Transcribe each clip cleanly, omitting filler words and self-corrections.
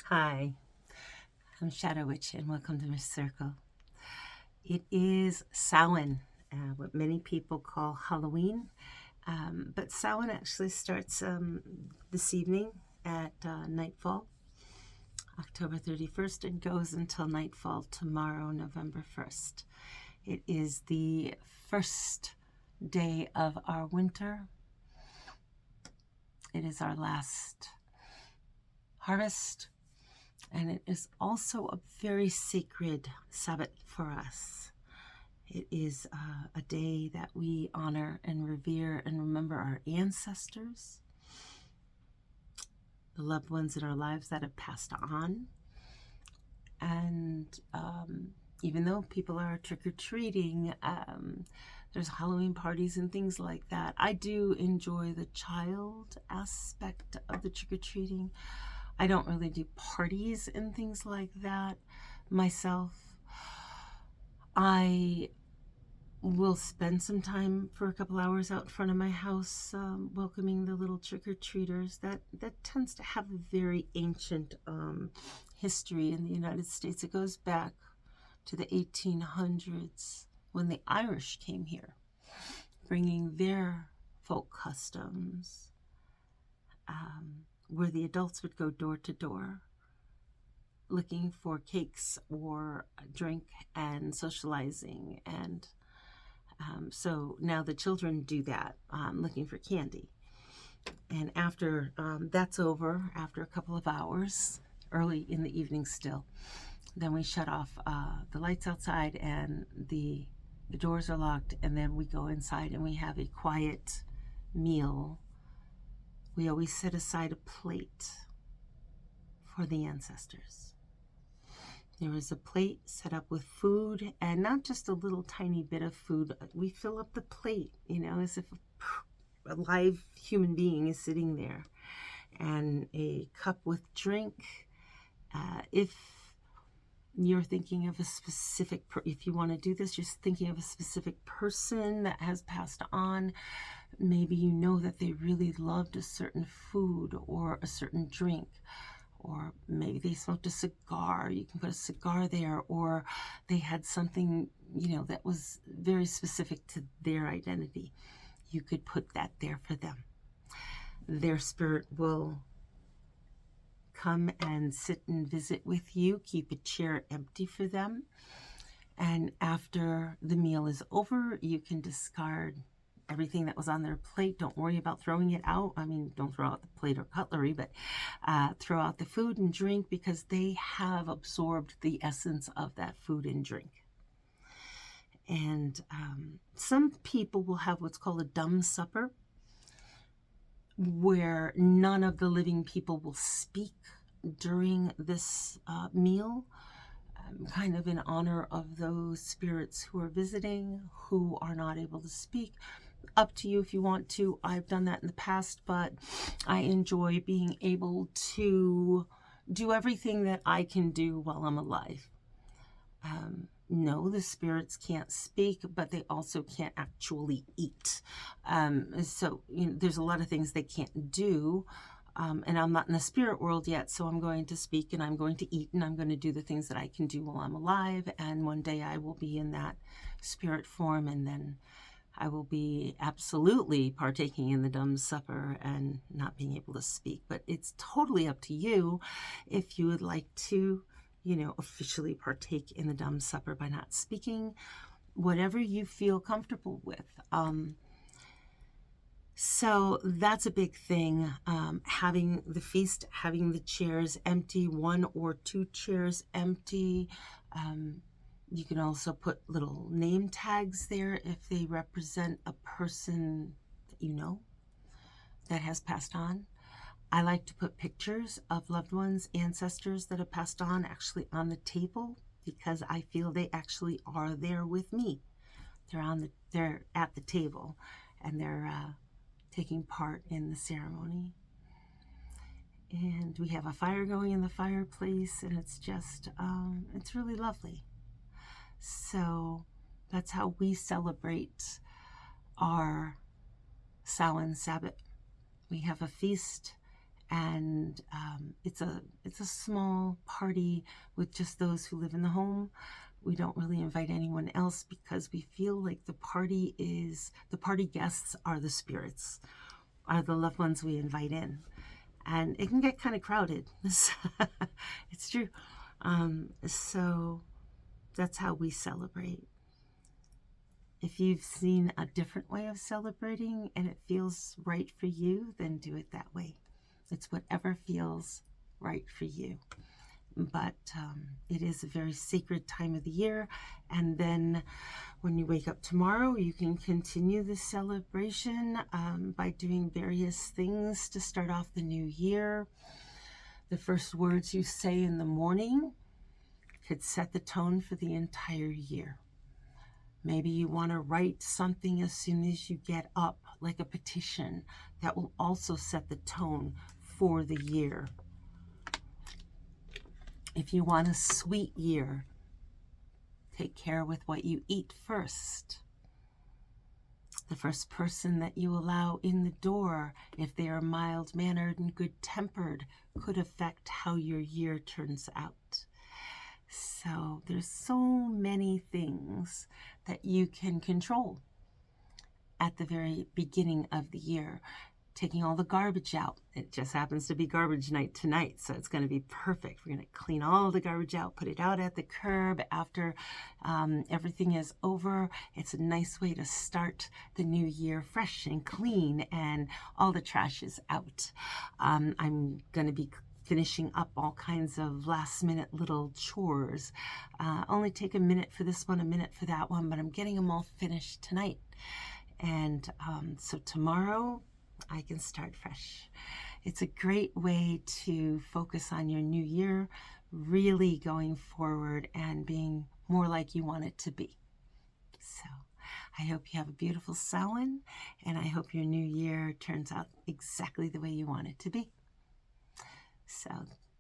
Hi, I'm Shadow Witch, and welcome to my circle. It is Samhain, what many people call Halloween, but Samhain actually starts this evening at nightfall, October 31st, and goes until nightfall tomorrow, November 1st. It is the first day of our winter. It is our last harvest. And it is also a very sacred Sabbath for us. It is a day that we honor and revere and remember our ancestors, the loved ones in our lives that have passed on. And even though people are trick-or-treating, there's Halloween parties and things like that, I do enjoy the child aspect of the trick-or-treating. I don't really do parties and things like that myself. I will spend some time for a couple hours out in front of my house welcoming the little trick-or-treaters. That tends to have a very ancient history in the United States. It goes back to the 1800s when the Irish came here, bringing their folk customs, where the adults would go door to door looking for cakes or a drink and socializing. And so now the children do that, looking for candy. And after that's over, after a couple of hours, early in the evening still, then we shut off the lights outside and the doors are locked, and then we go inside and we have a quiet meal. We always set aside a plate for the ancestors. There is a plate set up with food, and not just a little tiny bit of food. We fill up the plate, as if a live human being is sitting there, and a cup with drink. If you're thinking of a specific, if you want to do this, you're thinking of a specific person that has passed on. Maybe you know that they really loved a certain food or a certain drink, or maybe they smoked a cigar. You can put a cigar there, or they had something, that was very specific to their identity. You could put that there for them. Their spirit will come and sit and visit with you. Keep a chair empty for them. And after the meal is over, you can discard everything that was on their plate. Don't worry about throwing it out. I mean, don't throw out the plate or cutlery, but throw out the food and drink, because they have absorbed the essence of that food and drink. And some people will have what's called a dumb supper, where none of the living people will speak during this meal, kind of in honor of those spirits who are visiting, who are not able to speak. Up to you if you want to. I've done that in the past, but I enjoy being able to do everything that I can do while I'm alive. No, the spirits can't speak, but they also can't actually eat. So there's a lot of things they can't do. And I'm not in the spirit world yet, so I'm going to speak and I'm going to eat and I'm going to do the things that I can do while I'm alive. And one day I will be in that spirit form, and then I will be absolutely partaking in the dumb supper and not being able to speak. But it's totally up to you if you would like to, officially partake in the dumb supper by not speaking, whatever you feel comfortable with. So that's a big thing. Having the feast, having the chairs empty, 1 or 2 chairs empty. You can also put little name tags there if they represent a person that that has passed on. I like to put pictures of loved ones, ancestors that have passed on, actually on the table, because I feel they actually are there with me. They're at the table, and they're taking part in the ceremony. And we have a fire going in the fireplace, and it's just, it's really lovely. So that's how we celebrate our Samhain Sabbat. We have a feast, and it's a small party with just those who live in the home. We don't really invite anyone else because we feel like the party guests are the spirits, are the loved ones we invite in. And it can get kind of crowded. It's true. So that's how we celebrate. If you've seen a different way of celebrating and it feels right for you, then do it that way. It's whatever feels right for you. But it is a very sacred time of the year. And then when you wake up tomorrow, you can continue the celebration by doing various things to start off the new year. The first words you say in the morning could set the tone for the entire year. Maybe you want to write something as soon as you get up, like a petition, that will also set the tone for the year. If you want a sweet year, take care with what you eat first. The first person that you allow in the door, if they are mild-mannered and good-tempered, could affect how your year turns out. So there's so many things that you can control at the very beginning of the year. Taking all the garbage out. It just happens to be garbage night tonight, so it's going to be perfect. We're going to clean all the garbage out, put it out at the curb after everything is over. It's a nice way to start the new year fresh and clean, and all the trash is out. I'm going to be finishing up all kinds of last-minute little chores. Only take a minute for this one, a minute for that one, but I'm getting them all finished tonight. And so tomorrow, I can start fresh. It's a great way to focus on your new year, really going forward and being more like you want it to be. So I hope you have a beautiful Samhain, and I hope your new year turns out exactly the way you want it to be. So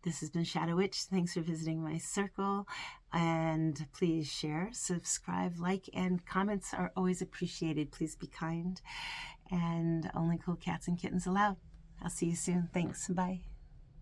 this has been Shadow Witch. Thanks for visiting my circle, and please share, subscribe, like, and comments are always appreciated. Please be kind, and only cool cats and kittens allowed. I'll see you soon. Thanks. Bye.